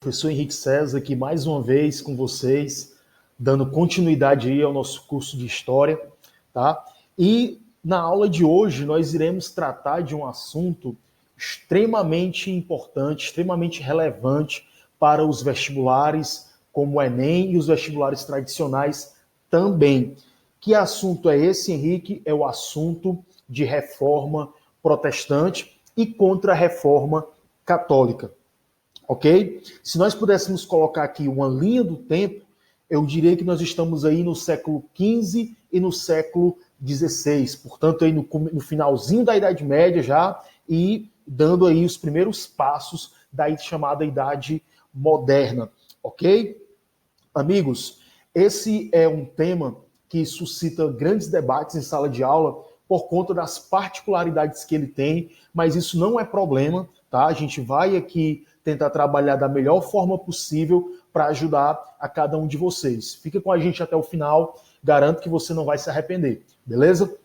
Professor Henrique César aqui mais uma vez com vocês, dando continuidade aí ao nosso curso de História, tá? E na aula de hoje nós iremos tratar de um assunto extremamente importante, extremamente relevante para os vestibulares, como o Enem e os vestibulares tradicionais também. Que assunto é esse, Henrique? É o assunto de reforma protestante e contra-reforma católica. Ok? Se nós pudéssemos colocar aqui uma linha do tempo, eu diria que nós estamos aí no século XV e no século XVI, portanto aí no finalzinho da Idade Média já e dando aí os primeiros passos da chamada Idade Moderna, ok? Amigos, esse é um tema que suscita grandes debates em sala de aula por conta das particularidades que ele tem, mas isso não é problema, tá? A gente vai aqui tentar trabalhar da melhor forma possível para ajudar a cada um de vocês. Fica com a gente até o final, garanto que você não vai se arrepender, beleza?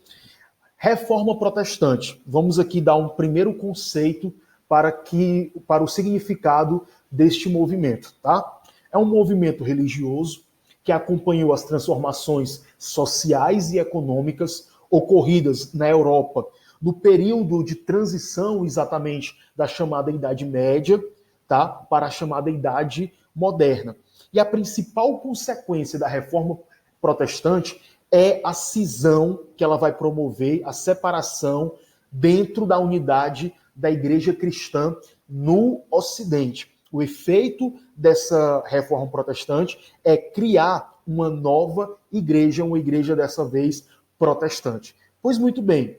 Reforma protestante. Vamos aqui dar um primeiro conceito para o significado deste movimento, tá? É um movimento religioso que acompanhou as transformações sociais e econômicas ocorridas na Europa no período de transição exatamente da chamada Idade Média, tá, para a chamada Idade Moderna. E a principal consequência da reforma protestante é a cisão que ela vai promover, a separação dentro da unidade da igreja cristã no Ocidente. O efeito dessa reforma protestante é criar uma nova igreja, uma igreja dessa vez protestante. Pois muito bem,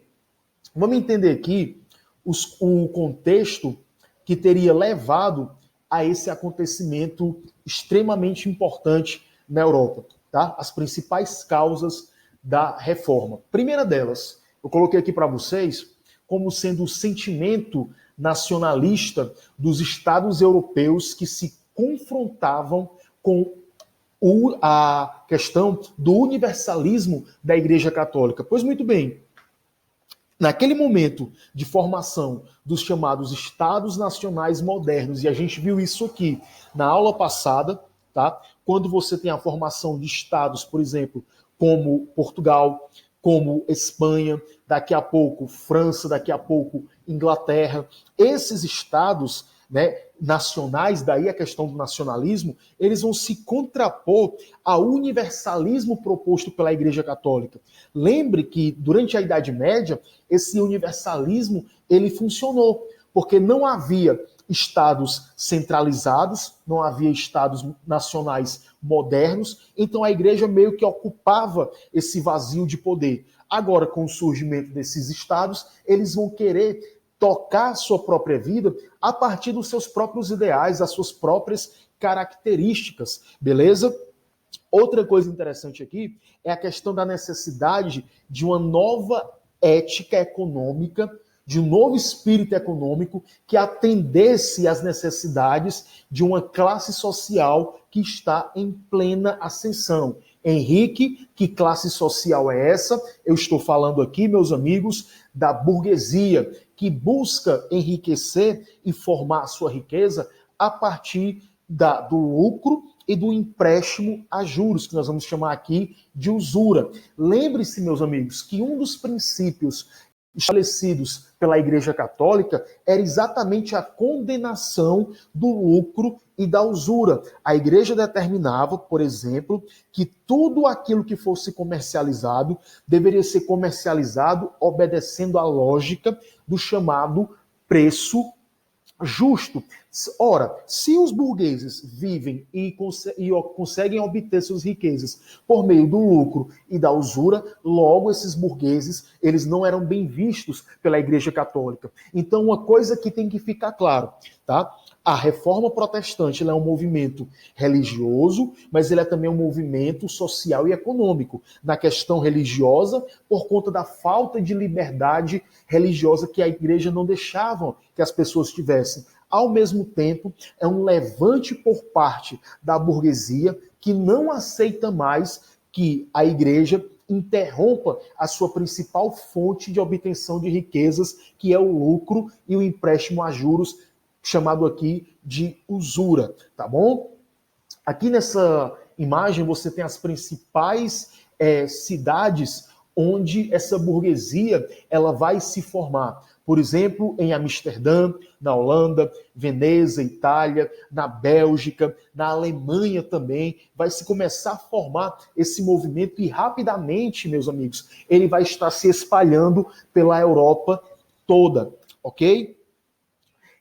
vamos entender aqui o contexto que teria levado a esse acontecimento extremamente importante na Europa, tá? As principais causas da reforma. Primeira delas, eu coloquei aqui para vocês como sendo o sentimento nacionalista dos estados europeus que se confrontavam com a questão do universalismo da Igreja Católica. Pois muito bem, naquele momento de formação dos chamados Estados Nacionais Modernos, e a gente viu isso aqui na aula passada, tá? Quando você tem a formação de estados, por exemplo, como Portugal, como Espanha, daqui a pouco França, daqui a pouco Inglaterra, esses estados, né, nacionais, daí a questão do nacionalismo, eles vão se contrapor ao universalismo proposto pela Igreja Católica. Lembre que durante a Idade Média, esse universalismo ele funcionou, porque não havia estados centralizados, não havia estados nacionais modernos, então a igreja meio que ocupava esse vazio de poder. Agora, com o surgimento desses estados, eles vão querer tocar a sua própria vida a partir dos seus próprios ideais, das suas próprias características, beleza? Outra coisa interessante aqui é a questão da necessidade de uma nova ética econômica, de um novo espírito econômico que atendesse às necessidades de uma classe social que está em plena ascensão. Henrique, que classe social é essa? Eu estou falando aqui, meus amigos, da burguesia, que busca enriquecer e formar a sua riqueza a partir do lucro e do empréstimo a juros, que nós vamos chamar aqui de usura. Lembre-se, meus amigos, que um dos princípios estabelecidos pela Igreja Católica era exatamente a condenação do lucro e da usura. A Igreja determinava, por exemplo, que tudo aquilo que fosse comercializado deveria ser comercializado obedecendo à lógica do chamado preço justo. Ora, se os burgueses vivem e conseguem obter suas riquezas por meio do lucro e da usura, logo esses burgueses, eles não eram bem vistos pela Igreja Católica. Então, uma coisa que tem que ficar claro, tá? A reforma protestante é um movimento religioso, mas ele é também um movimento social e econômico. Na questão religiosa, por conta da falta de liberdade religiosa que a igreja não deixava que as pessoas tivessem. Ao mesmo tempo, é um levante por parte da burguesia que não aceita mais que a igreja interrompa a sua principal fonte de obtenção de riquezas, que é o lucro e o empréstimo a juros, chamado aqui de usura, tá bom? Aqui nessa imagem você tem as principais cidades onde essa burguesia ela vai se formar. Por exemplo, em Amsterdã, na Holanda, Veneza, Itália, na Bélgica, na Alemanha também, vai se começar a formar esse movimento e rapidamente, meus amigos, ele vai estar se espalhando pela Europa toda, ok?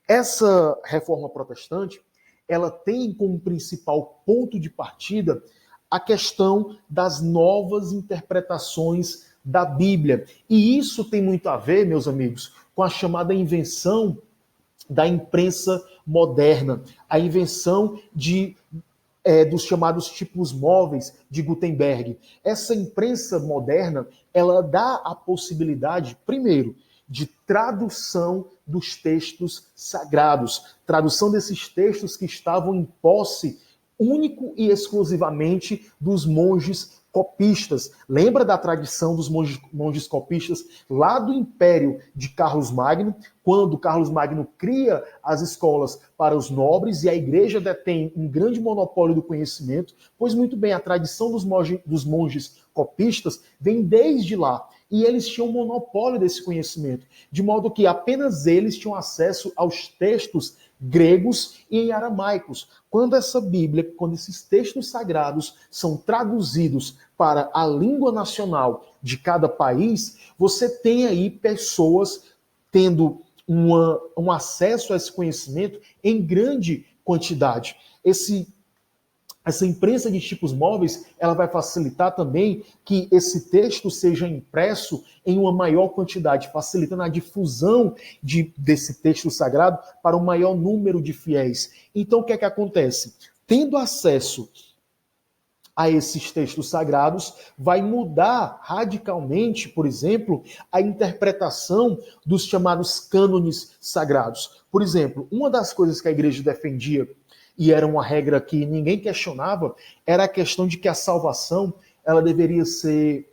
Essa reforma protestante, ela tem como principal ponto de partida a questão das novas interpretações da Bíblia. E isso tem muito a ver, meus amigos, com a chamada invenção da imprensa moderna, a invenção dos chamados tipos móveis de Gutenberg. Essa imprensa moderna, ela dá a possibilidade, primeiro, de tradução dos textos sagrados, tradução desses textos que estavam em posse único e exclusivamente dos monges copistas. Lembra da tradição dos monges copistas lá do Império de Carlos Magno, quando Carlos Magno cria as escolas para os nobres e a igreja detém um grande monopólio do conhecimento? Pois muito bem, a tradição dos monges copistas vem desde lá. E eles tinham um monopólio desse conhecimento, de modo que apenas eles tinham acesso aos textos gregos e em aramaicos. Quando essa Bíblia, quando esses textos sagrados são traduzidos para a língua nacional de cada país, você tem aí pessoas tendo um acesso a esse conhecimento em grande quantidade. Essa imprensa de tipos móveis, ela vai facilitar também que esse texto seja impresso em uma maior quantidade, facilitando a difusão desse texto sagrado para um maior número de fiéis. Então, o que é que acontece? Tendo acesso a esses textos sagrados, vai mudar radicalmente, por exemplo, a interpretação dos chamados cânones sagrados. Por exemplo, uma das coisas que a igreja defendia, e era uma regra que ninguém questionava, era a questão de que a salvação ela deveria ser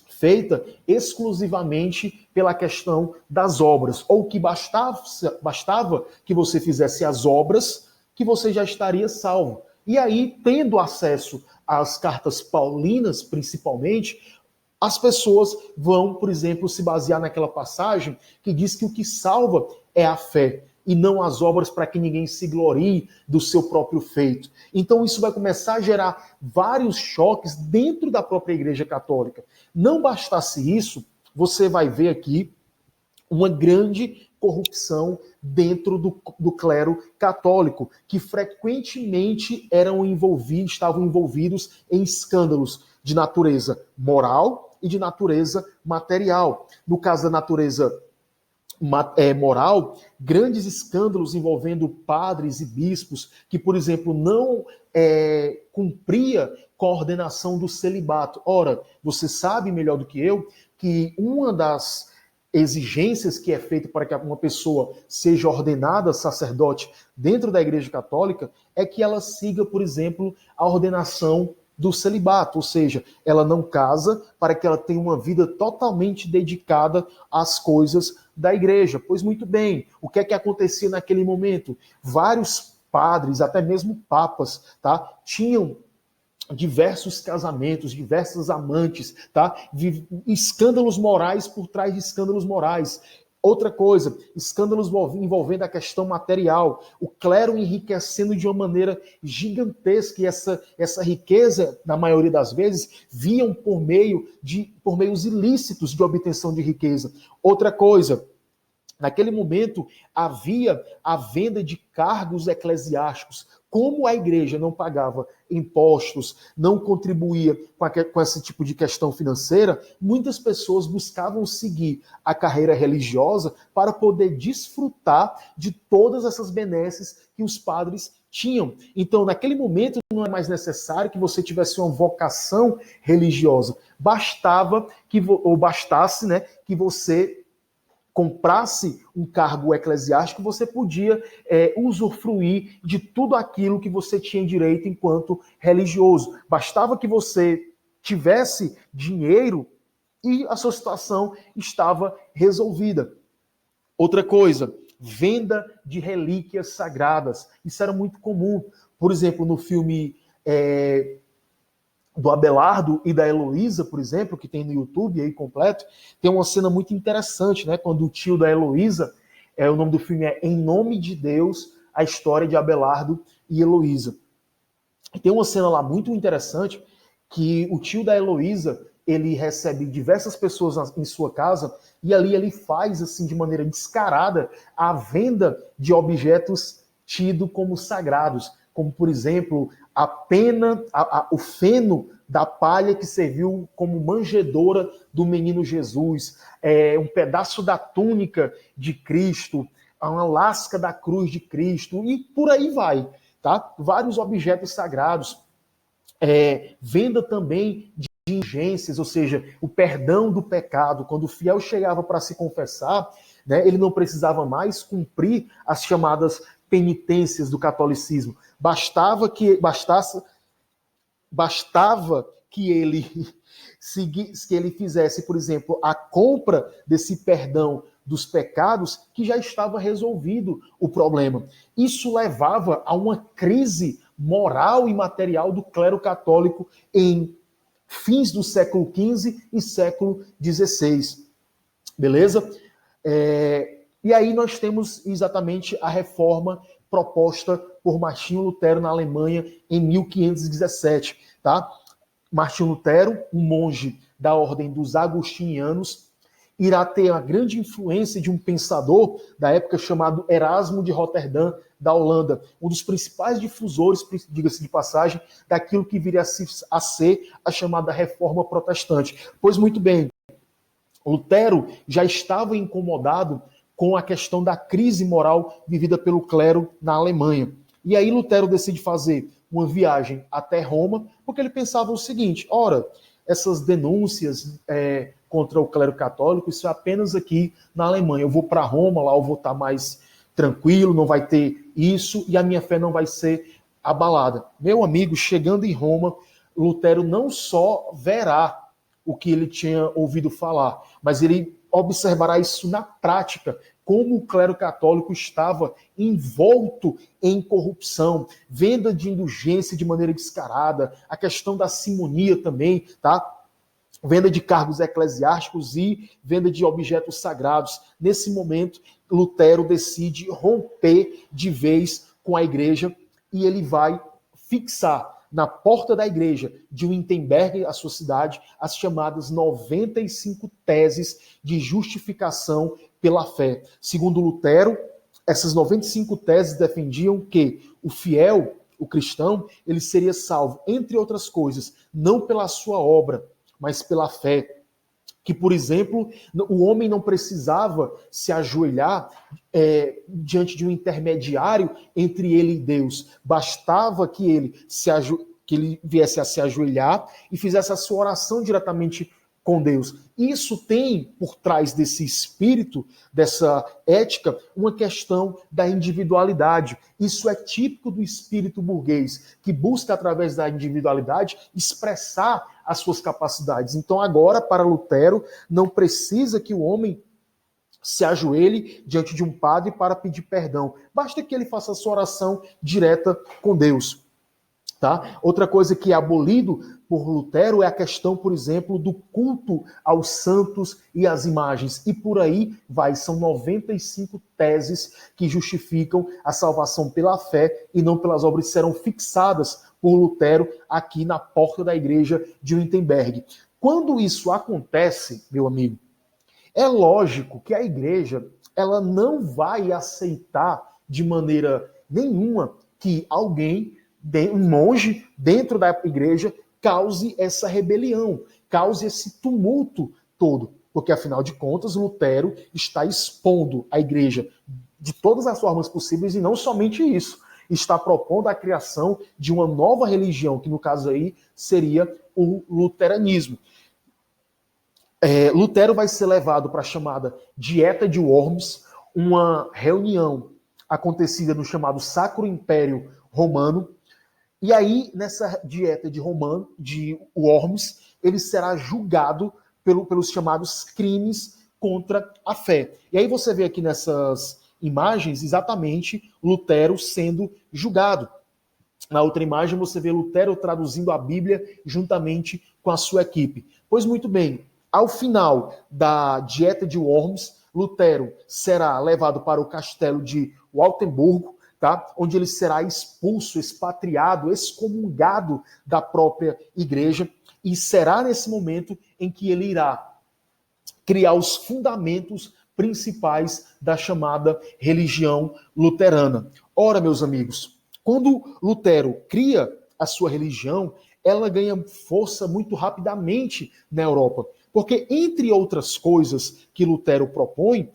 feita exclusivamente pela questão das obras, ou que bastava que você fizesse as obras, que você já estaria salvo. E aí, tendo acesso às cartas paulinas, principalmente, as pessoas vão, por exemplo, se basear naquela passagem que diz que o que salva é a fé e não as obras para que ninguém se glorie do seu próprio feito. Então isso vai começar a gerar vários choques dentro da própria Igreja Católica. Não bastasse isso, você vai ver aqui uma grande corrupção dentro do clero católico, que frequentemente estavam envolvidos em escândalos de natureza moral e de natureza material. No caso da natureza moral, grandes escândalos envolvendo padres e bispos que, por exemplo, não cumpria com a ordenação do celibato. Ora, você sabe melhor do que eu que uma das exigências que é feita para que uma pessoa seja ordenada sacerdote dentro da Igreja Católica é que ela siga, por exemplo, a ordenação do celibato, ou seja, ela não casa para que ela tenha uma vida totalmente dedicada às coisas da igreja. Pois muito bem, o que é que acontecia naquele momento? Vários padres, até mesmo papas, tá, tinham diversos casamentos, diversas amantes, tá? Escândalos morais por trás de escândalos morais. Outra coisa, escândalos envolvendo a questão material, o clero enriquecendo de uma maneira gigantesca, e essa riqueza, na maioria das vezes, viam por meios ilícitos de obtenção de riqueza. Outra coisa, naquele momento havia a venda de cargos eclesiásticos. Como a igreja não pagava impostos, não contribuía com esse tipo de questão financeira, muitas pessoas buscavam seguir a carreira religiosa para poder desfrutar de todas essas benesses que os padres tinham. Então, naquele momento, não é mais necessário que você tivesse uma vocação religiosa. Bastasse, né, que você comprasse um cargo eclesiástico, você podia usufruir de tudo aquilo que você tinha direito enquanto religioso. Bastava que você tivesse dinheiro e a sua situação estava resolvida. Outra coisa, venda de relíquias sagradas. Isso era muito comum. Por exemplo, no filme do Abelardo e da Heloísa, por exemplo, que tem no YouTube aí completo, tem uma cena muito interessante, né? Quando o tio da Heloísa, o nome do filme é Em Nome de Deus, a história de Abelardo e Heloísa. Tem uma cena lá muito interessante que o tio da Heloísa, ele recebe diversas pessoas em sua casa e ali ele faz, assim, de maneira descarada, a venda de objetos tidos como sagrados, como, por exemplo, a pena, o feno da palha que serviu como manjedoura do menino Jesus, um pedaço da túnica de Cristo, uma lasca da cruz de Cristo, e por aí vai, tá? Vários objetos sagrados. Venda também de indulgências, ou seja, o perdão do pecado. Quando o fiel chegava para se confessar, né, ele não precisava mais cumprir as chamadas penitências do catolicismo. Bastava que ele fizesse, por exemplo, a compra desse perdão dos pecados, que já estava resolvido o problema. Isso levava a uma crise moral e material do clero católico em fins do século XV e século XVI. Beleza? E aí nós temos exatamente a reforma proposta por Martinho Lutero na Alemanha em 1517, tá? Martinho Lutero, um monge da ordem dos agostinianos, irá ter a grande influência de um pensador da época chamado Erasmo de Roterdã, da Holanda, um dos principais difusores, diga-se de passagem, daquilo que viria a ser a chamada Reforma Protestante. Pois muito bem, Lutero já estava incomodado com a questão da crise moral vivida pelo clero na Alemanha. E aí Lutero decide fazer uma viagem até Roma, porque ele pensava o seguinte: ora, essas denúncias contra o clero católico, isso é apenas aqui na Alemanha. Eu vou para Roma, lá eu vou estar mais tranquilo, não vai ter isso, e a minha fé não vai ser abalada. Meu amigo, chegando em Roma, Lutero não só verá o que ele tinha ouvido falar, mas ele observará isso na prática, como o clero católico estava envolto em corrupção, venda de indulgência de maneira descarada, a questão da simonia também, tá? Venda de cargos eclesiásticos e venda de objetos sagrados. Nesse momento, Lutero decide romper de vez com a igreja e ele vai fixar na porta da igreja de Wittenberg, a sua cidade, as chamadas 95 teses de justificação pela fé. Segundo Lutero, essas 95 teses defendiam que o fiel, o cristão, ele seria salvo, entre outras coisas, não pela sua obra, mas pela fé. Que, por exemplo, o homem não precisava se ajoelhar diante de um intermediário entre ele e Deus. Bastava que ele viesse a se ajoelhar e fizesse a sua oração diretamente com Deus. Isso tem, por trás desse espírito, dessa ética, uma questão da individualidade. Isso é típico do espírito burguês, que busca, através da individualidade, expressar as suas capacidades. Então, agora, para Lutero, não precisa que o homem se ajoelhe diante de um padre para pedir perdão. Basta que ele faça a sua oração direta com Deus. Tá? Outra coisa que é abolido por Lutero é a questão, por exemplo, do culto aos santos e às imagens. E por aí vai, são 95 teses que justificam a salvação pela fé e não pelas obras, serão fixadas por Lutero aqui na porta da igreja de Wittenberg. Quando isso acontece, meu amigo, é lógico que a igreja ela não vai aceitar de maneira nenhuma que alguém, um monge dentro da igreja, cause essa rebelião, cause esse tumulto todo. Porque, afinal de contas, Lutero está expondo a igreja de todas as formas possíveis e não somente isso. Está propondo a criação de uma nova religião, que no caso aí seria o luteranismo. Lutero vai ser levado para a chamada Dieta de Worms, uma reunião acontecida no chamado Sacro Império Romano. E aí, nessa dieta de Worms, ele será julgado pelos chamados crimes contra a fé. E aí você vê aqui imagens, exatamente Lutero sendo julgado. Na outra imagem você vê Lutero traduzindo a Bíblia juntamente com a sua equipe. Pois muito bem, ao final da Dieta de Worms, Lutero será levado para o castelo de Waltenburgo, tá? Onde ele será expulso, expatriado, excomungado da própria igreja, e será nesse momento em que ele irá criar os fundamentos principais da chamada religião luterana. Ora, meus amigos, quando Lutero cria a sua religião, ela ganha força muito rapidamente na Europa. Porque, entre outras coisas que Lutero propõe,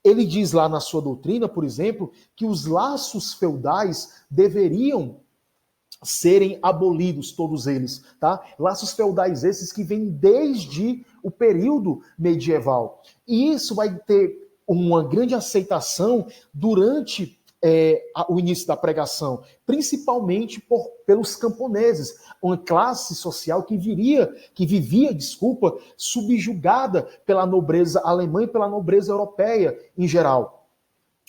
ele diz lá na sua doutrina, por exemplo, que os laços feudais deveriam serem abolidos, todos eles, tá? Laços feudais esses que vêm desde o período medieval. E isso vai ter uma grande aceitação durante o início da pregação, principalmente pelos camponeses, uma classe social que vivia, subjugada pela nobreza alemã e pela nobreza europeia em geral.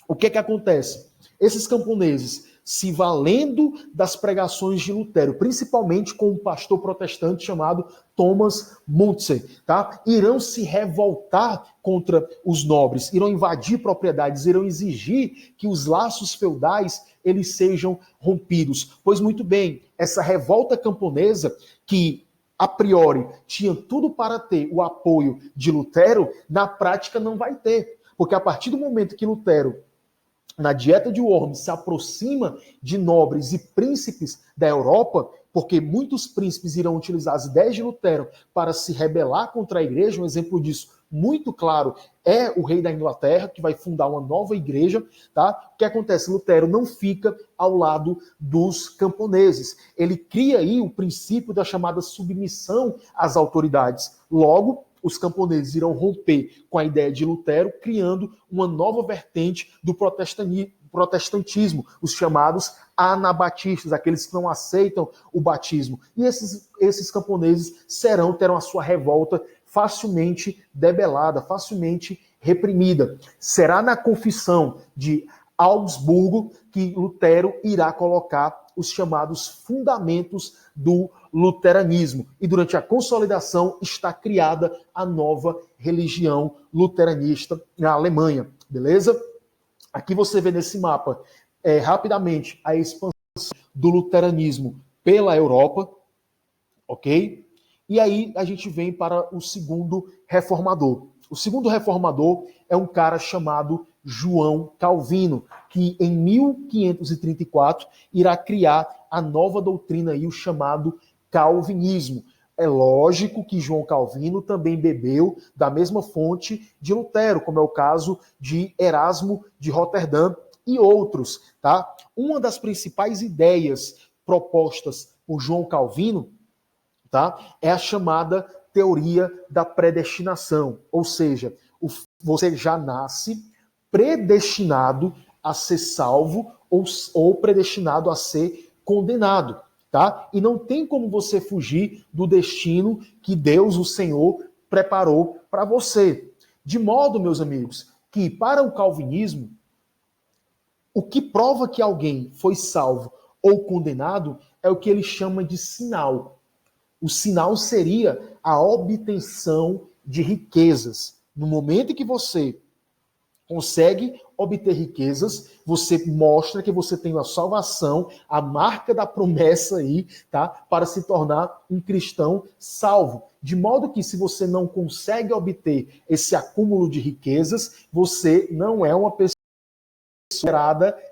O que acontece? Esses camponeses, se valendo das pregações de Lutero, principalmente com um pastor protestante chamado Thomas Müntzer, tá? Irão se revoltar contra os nobres, irão invadir propriedades, irão exigir que os laços feudais eles sejam rompidos. Pois muito bem, essa revolta camponesa que a priori tinha tudo para ter o apoio de Lutero, na prática não vai ter, porque a partir do momento que Lutero na Dieta de Worms se aproxima de nobres e príncipes da Europa, porque muitos príncipes irão utilizar as ideias de Lutero para se rebelar contra a igreja. Um exemplo disso muito claro é o rei da Inglaterra, que vai fundar uma nova igreja, tá? O que acontece? Lutero não fica ao lado dos camponeses. Ele cria aí o princípio da chamada submissão às autoridades. Logo, os camponeses irão romper com a ideia de Lutero, criando uma nova vertente do protestantismo, os chamados anabatistas, aqueles que não aceitam o batismo. E esses camponeses terão a sua revolta facilmente debelada, facilmente reprimida. Será na confissão de Augsburgo que Lutero irá colocar os chamados fundamentos do luteranismo. E durante a consolidação está criada a nova religião luteranista na Alemanha. Beleza? Aqui você vê nesse mapa rapidamente a expansão do luteranismo pela Europa, ok? E aí a gente vem para o segundo reformador. O segundo reformador é um cara chamado João Calvino, que em 1534 irá criar a nova doutrina e o chamado calvinismo. É lógico que João Calvino também bebeu da mesma fonte de Lutero, como é o caso de Erasmo de Roterdã e outros, tá? Uma das principais ideias propostas por João Calvino, tá, é a chamada teoria da predestinação, ou seja, você já nasce predestinado a ser salvo ou predestinado a ser condenado, tá? E não tem como você fugir do destino que Deus, o Senhor, preparou para você. De modo, meus amigos, que para o calvinismo, o que prova que alguém foi salvo ou condenado é o que ele chama de sinal. O sinal seria a obtenção de riquezas. No momento em que você consegue obter riquezas, você mostra que você tem a salvação, a marca da promessa aí, tá? Para se tornar um cristão salvo. De modo que se você não consegue obter esse acúmulo de riquezas, você não é uma pessoa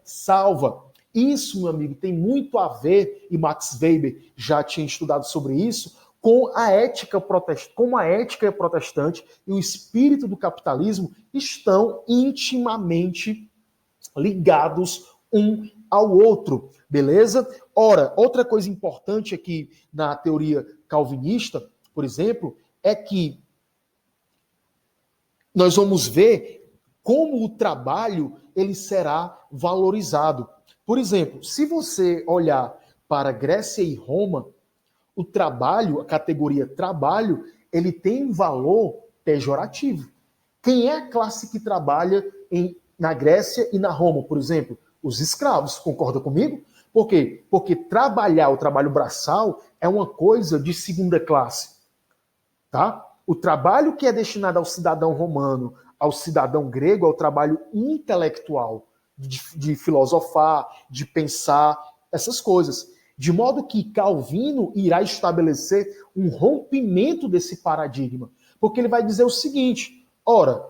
salva. Isso, meu amigo, tem muito a ver, e Max Weber já tinha estudado sobre isso, com a ética protestante, como a ética protestante e o espírito do capitalismo estão intimamente ligados um ao outro, beleza? Ora, outra coisa importante aqui na teoria calvinista, por exemplo, é que nós vamos ver como o trabalho ele será valorizado. Por exemplo, se você olhar para Grécia e Roma, o trabalho, a categoria trabalho, ele tem um valor pejorativo. Quem é a classe que trabalha em na Grécia e na Roma, por exemplo? Os escravos, concorda comigo? Por quê? Porque trabalhar, o trabalho braçal, é uma coisa de segunda classe, tá? O trabalho que é destinado ao cidadão romano, ao cidadão grego, é o trabalho intelectual, de filosofar, de pensar, essas coisas. De modo que Calvino irá estabelecer um rompimento desse paradigma. Porque ele vai dizer o seguinte, ora,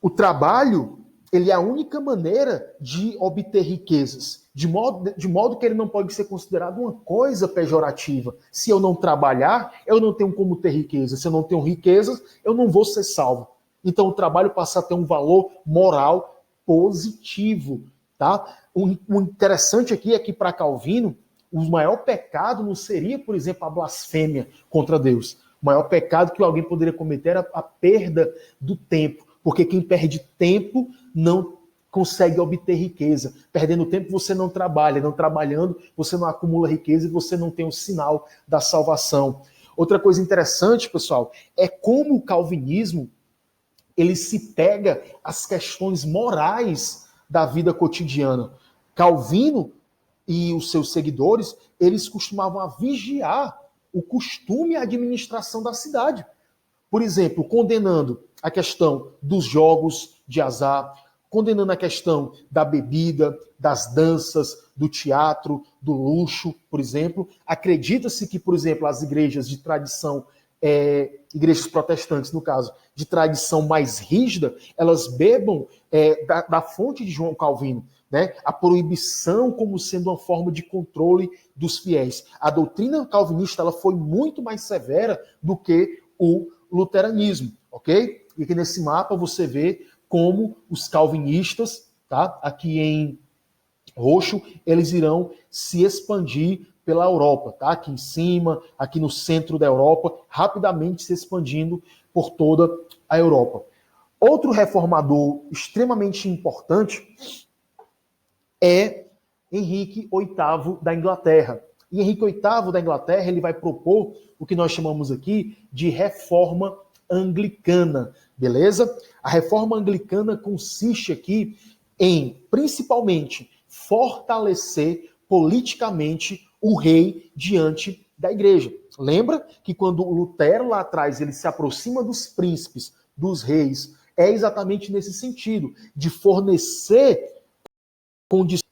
o trabalho, ele é a única maneira de obter riquezas, de modo que ele não pode ser considerado uma coisa pejorativa. Se eu não trabalhar, eu não tenho como ter riqueza. Se eu não tenho riquezas, eu não vou ser salvo. Então o trabalho passa a ter um valor moral positivo, tá? O interessante aqui é que para Calvino, o maior pecado não seria, por exemplo, a blasfêmia contra Deus. O maior pecado que alguém poderia cometer era a perda do tempo. Porque quem perde tempo não consegue obter riqueza. Perdendo tempo você não trabalha. Não trabalhando você não acumula riqueza e você não tem o sinal da salvação. Outra coisa interessante, pessoal, é como o calvinismo ele se pega às questões morais da vida cotidiana. Calvino e os seus seguidores, eles costumavam vigiar o costume e a administração da cidade. Por exemplo, condenando a questão dos jogos de azar, condenando a questão da bebida, das danças, do teatro, do luxo, por exemplo. Acredita-se que, por exemplo, as igrejas de tradição, igrejas protestantes, no caso, de tradição mais rígida, elas bebam da fonte de João Calvino, né? A proibição como sendo uma forma de controle dos fiéis. A doutrina calvinista ela foi muito mais severa do que o luteranismo, ok? E aqui nesse mapa você vê como os calvinistas, tá? Aqui em roxo, eles irão se expandir pela Europa, tá? Aqui em cima, aqui no centro da Europa, rapidamente se expandindo por toda a Europa. Outro reformador extremamente importante é Henrique VIII da Inglaterra. E Henrique VIII da Inglaterra ele vai propor o que nós chamamos aqui de reforma anglicana, beleza? A reforma anglicana consiste aqui em, principalmente, fortalecer politicamente o rei diante da igreja. Lembra que quando Lutero lá atrás ele se aproxima dos príncipes, dos reis, é exatamente nesse sentido, de fornecer condições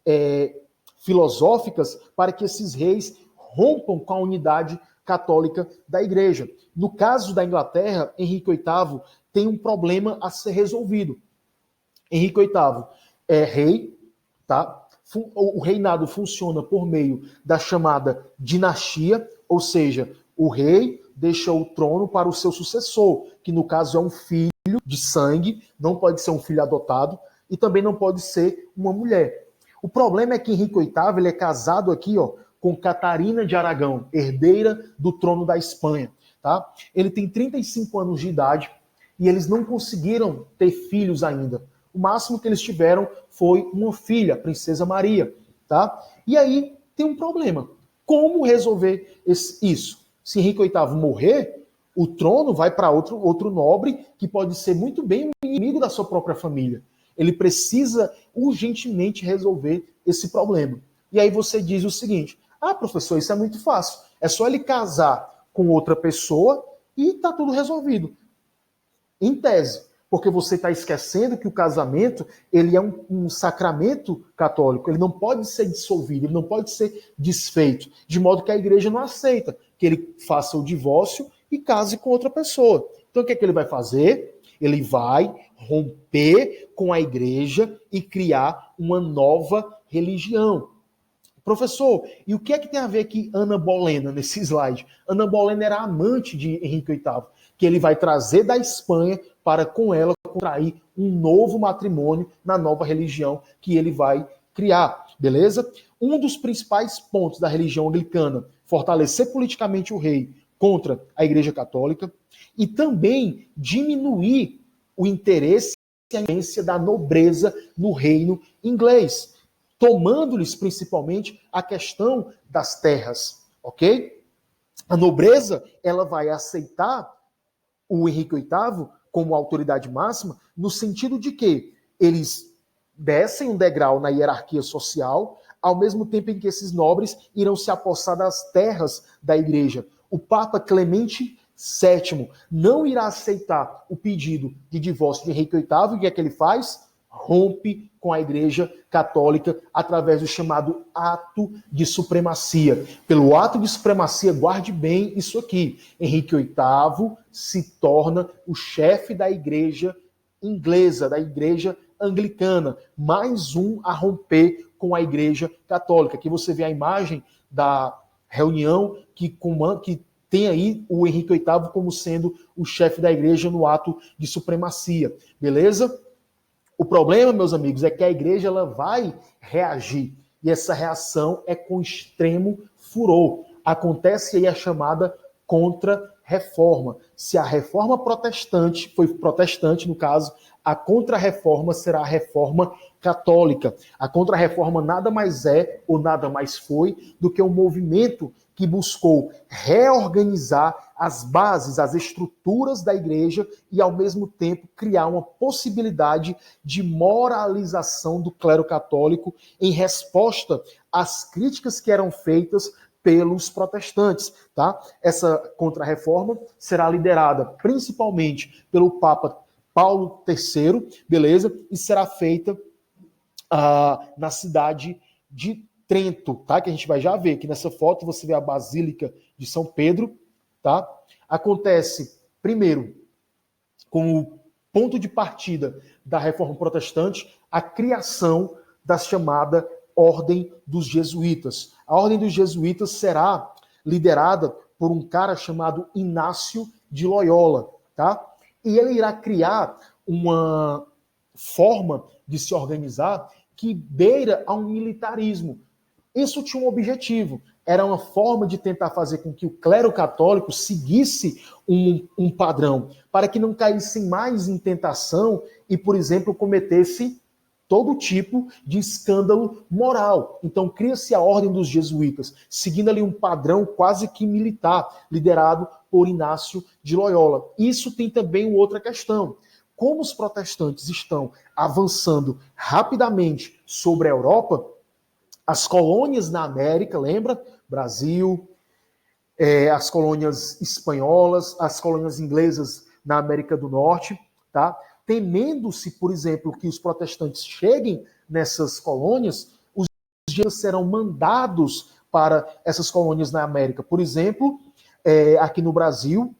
filosóficas para que esses reis rompam com a unidade católica da igreja. No caso da Inglaterra, Henrique VIII tem um problema a ser resolvido. Henrique VIII é rei, tá? O reinado funciona por meio da chamada dinastia, ou seja, o rei deixa o trono para o seu sucessor, que no caso é um filho de sangue, não pode ser um filho adotado e também não pode ser uma mulher. O problema é que Henrique VIII ele é casado aqui, ó, com Catarina de Aragão, herdeira do trono da Espanha, tá? Ele tem 35 anos de idade e eles não conseguiram ter filhos ainda. O máximo que eles tiveram foi uma filha, a Princesa Maria, tá? E aí tem um problema. Como resolver isso? Se Henrique VIII morrer, o trono vai para outro nobre que pode ser muito bem um inimigo da sua própria família. Ele precisa urgentemente resolver esse problema. E aí você diz o seguinte: ah, professor, isso é muito fácil. É só ele casar com outra pessoa e está tudo resolvido. Em tese. Porque você está esquecendo que o casamento ele é um sacramento católico. Ele não pode ser dissolvido, ele não pode ser desfeito. De modo que a igreja não aceita que ele faça o divórcio e case com outra pessoa. Então o que é que ele vai fazer? Ele vai romper com a igreja e criar uma nova religião. Professor, e o que é que tem a ver aqui Ana Bolena nesse slide? Ana Bolena era amante de Henrique VIII, que ele vai trazer da Espanha para com ela contrair um novo matrimônio na nova religião que ele vai criar, beleza? Um dos principais pontos da religião anglicana, fortalecer politicamente o rei contra a Igreja Católica e também diminuir o interesse e a influência da nobreza no reino inglês, tomando-lhes principalmente a questão das terras, ok? A nobreza, ela vai aceitar o Henrique VIII como autoridade máxima, no sentido de que eles descem um degrau na hierarquia social, ao mesmo tempo em que esses nobres irão se apossar das terras da igreja. O Papa Clemente VII não irá aceitar o pedido de divórcio de Henrique VIII, e o que é que ele faz? Rompe com a Igreja Católica através do chamado ato de supremacia. Pelo ato de supremacia, guarde bem isso aqui. Henrique VIII se torna o chefe da Igreja inglesa, da Igreja anglicana, mais um a romper com a Igreja Católica. Aqui você vê a imagem da reunião que tem aí o Henrique VIII como sendo o chefe da igreja no ato de supremacia, beleza? O problema, meus amigos, é que a igreja ela vai reagir, e essa reação é com extremo furor. Acontece aí a chamada contra-reforma. Se a reforma protestante, foi protestante no caso, a contra-reforma será a reforma católica. A contra-reforma nada mais é ou nada mais foi do que um movimento que buscou reorganizar as bases, as estruturas da igreja e, ao mesmo tempo, criar uma possibilidade de moralização do clero católico em resposta às críticas que eram feitas pelos protestantes, tá? Essa contra-reforma será liderada principalmente pelo Papa Paulo III, beleza? E será feita na cidade de Trento, tá? Que a gente vai já ver. Aqui nessa foto você vê a Basílica de São Pedro, tá? Acontece, primeiro, como ponto de partida da Reforma Protestante, a criação da chamada Ordem dos Jesuítas. A Ordem dos Jesuítas será liderada por um cara chamado Inácio de Loyola, tá? E ele irá criar uma forma de se organizar que beira a um militarismo. Isso tinha um objetivo, era uma forma de tentar fazer com que o clero católico seguisse um padrão, para que não caíssem mais em tentação e, por exemplo, cometesse todo tipo de escândalo moral. Então cria-se a Ordem dos Jesuítas, seguindo ali um padrão quase que militar, liderado por Inácio de Loyola. Isso tem também outra questão. Como os protestantes estão avançando rapidamente sobre a Europa, as colônias na América, lembra? Brasil, as colônias espanholas, as colônias inglesas na América do Norte, tá? Temendo-se, por exemplo, que os protestantes cheguem nessas colônias, os jesuítas serão mandados para essas colônias na América. Por exemplo, aqui no Brasil,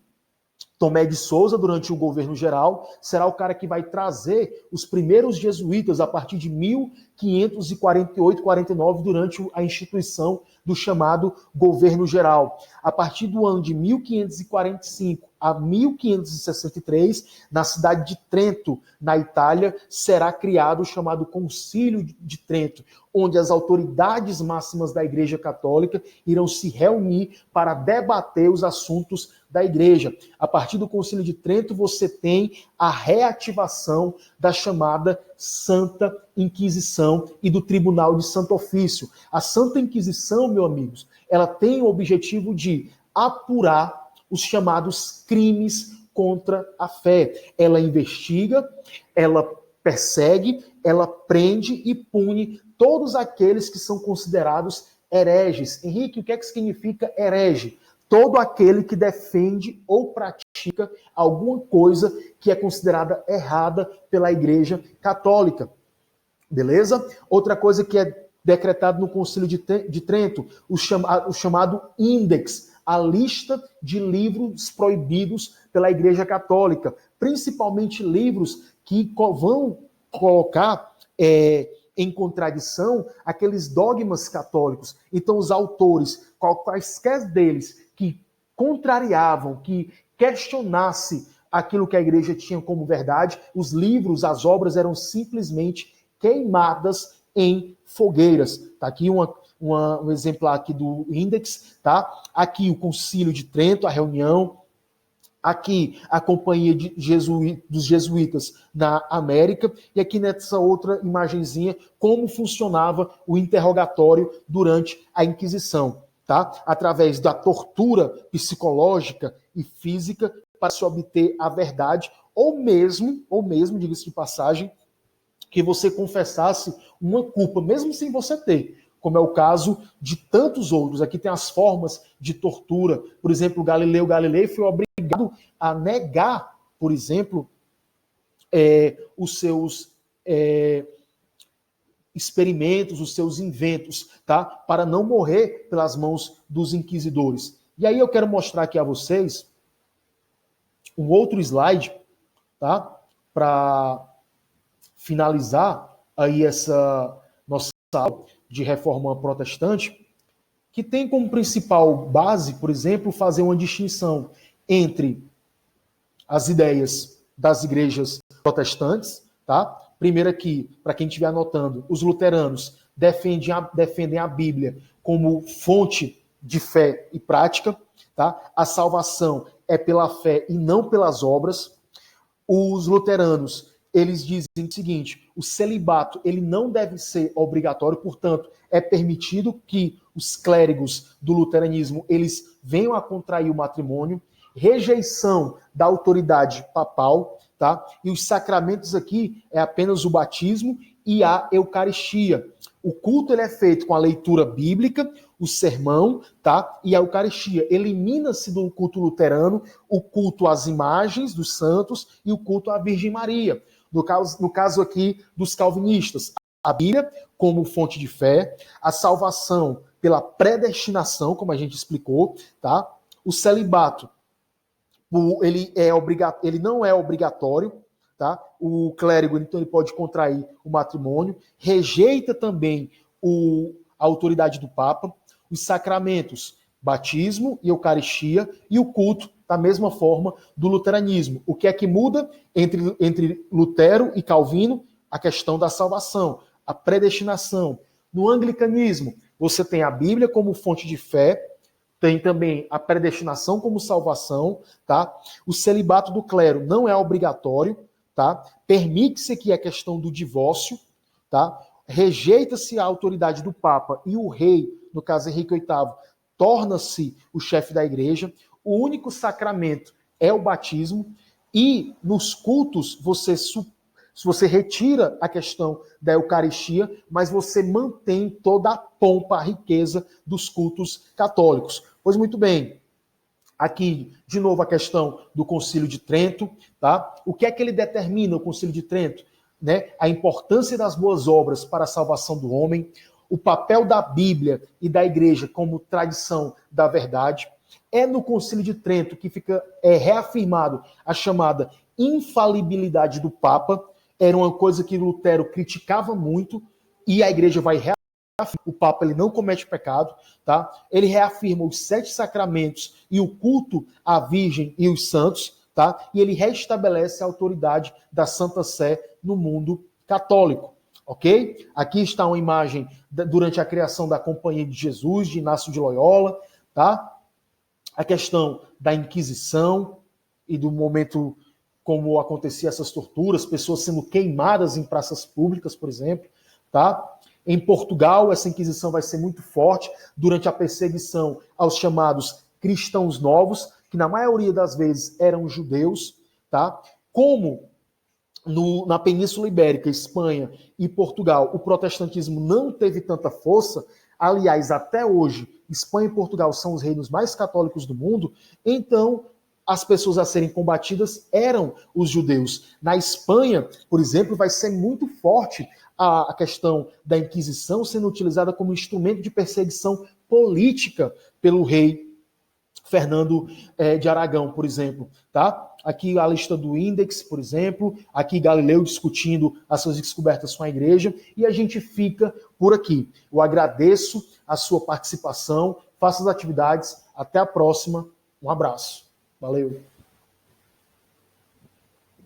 Tomé de Souza, durante o governo geral, será o cara que vai trazer os primeiros jesuítas a partir de 1548, 49, durante a instituição do chamado governo geral. A partir do ano de 1545 a 1563, na cidade de Trento, na Itália, será criado o chamado Concílio de Trento, onde as autoridades máximas da Igreja Católica irão se reunir para debater os assuntos da Igreja. A partir do Concílio de Trento, você tem a reativação da chamada Santa Inquisição e do Tribunal de Santo Ofício. A Santa Inquisição, meus amigos, ela tem o objetivo de apurar os chamados crimes contra a fé. Ela investiga, ela persegue, ela prende e pune todos aqueles que são considerados hereges. Henrique, o que é que significa herege? Todo aquele que defende ou pratica alguma coisa que é considerada errada pela Igreja Católica. Beleza? Outra coisa que é decretado no Concílio de Trento, o chamado Índex, a lista de livros proibidos pela Igreja Católica, principalmente livros que vão colocar em contradição aqueles dogmas católicos. Então, os autores, quaisquer deles, que contrariavam, que questionasse aquilo que a igreja tinha como verdade, os livros, as obras eram simplesmente queimadas em fogueiras. Tá aqui um exemplar aqui do Índex, tá? Aqui o Concílio de Trento, a reunião. Aqui a Companhia dos Jesuítas na América. E aqui nessa outra imagenzinha, como funcionava o interrogatório durante a Inquisição, tá? Através da tortura psicológica e física para se obter a verdade ou mesmo, diga-se de passagem, que você confessasse uma culpa, mesmo sem você ter, como é o caso de tantos outros. Aqui tem as formas de tortura. Por exemplo, Galileu Galilei foi obrigado a negar, por exemplo, os seus experimentos, os seus inventos, tá? Para não morrer pelas mãos dos inquisidores. E aí eu quero mostrar aqui a vocês um outro slide, tá? Para finalizar aí essa nossa aula de reforma protestante, que tem como principal base, por exemplo, fazer uma distinção entre as ideias das igrejas protestantes, tá? Primeiro aqui, para quem estiver anotando, os luteranos defendem a Bíblia como fonte de fé e prática, tá? A salvação é pela fé e não pelas obras. Os luteranos, eles dizem o seguinte: o celibato ele não deve ser obrigatório, portanto, é permitido que os clérigos do luteranismo eles venham a contrair o matrimônio, rejeição da autoridade papal, tá? E os sacramentos aqui é apenas o batismo e a Eucaristia. O culto ele é feito com a leitura bíblica, o sermão, tá? E a Eucaristia. Elimina-se do culto luterano o culto às imagens dos santos e o culto à Virgem Maria. No caso aqui dos calvinistas, a Bíblia como fonte de fé, a salvação pela predestinação, como a gente explicou, tá? O celibato, ele não é obrigatório, tá? O clérigo, então, ele pode contrair o matrimônio, rejeita também a autoridade do Papa, os sacramentos, batismo e Eucaristia, e o culto, da mesma forma, do luteranismo. O que é que muda entre Lutero e Calvino? A questão da salvação, a predestinação. No anglicanismo, você tem a Bíblia como fonte de fé, tem também a predestinação como salvação, tá? O celibato do clero não é obrigatório, tá? Permite-se aqui a questão do divórcio, tá? Rejeita-se a autoridade do Papa e o rei, no caso Henrique VIII, torna-se o chefe da igreja. O único sacramento é o batismo e nos cultos você retira a questão da Eucaristia, mas você mantém toda a pompa, a riqueza dos cultos católicos. Pois muito bem, aqui, de novo, a questão do Concílio de Trento, tá? O que é que ele determina, o Concílio de Trento? Né? A importância das boas obras para a salvação do homem, o papel da Bíblia e da Igreja como tradição da verdade. É no Concílio de Trento que fica reafirmado a chamada infalibilidade do Papa. Era uma coisa que Lutero criticava muito e a Igreja vai reafirmar. O Papa ele não comete pecado, tá? Ele reafirma os 7 sacramentos e o culto à Virgem e os santos, tá? E ele restabelece a autoridade da Santa Sé no mundo católico, ok? Aqui está uma imagem durante a criação da Companhia de Jesus, de Inácio de Loyola, tá? A questão da Inquisição e do momento como acontecia essas torturas, pessoas sendo queimadas em praças públicas, por exemplo, tá? Em Portugal, essa Inquisição vai ser muito forte durante a perseguição aos chamados cristãos novos, que na maioria das vezes eram judeus, tá? Como na Península Ibérica, Espanha e Portugal, o protestantismo não teve tanta força, aliás, até hoje, Espanha e Portugal são os reinos mais católicos do mundo, então as pessoas a serem combatidas eram os judeus. Na Espanha, por exemplo, vai ser muito forte a questão da Inquisição sendo utilizada como instrumento de perseguição política pelo rei Fernando de Aragão, por exemplo. Tá? Aqui a lista do Index, por exemplo, aqui Galileu discutindo as suas descobertas com a igreja, e a gente fica por aqui. Eu agradeço a sua participação, faça as atividades, até a próxima, um abraço. Valeu!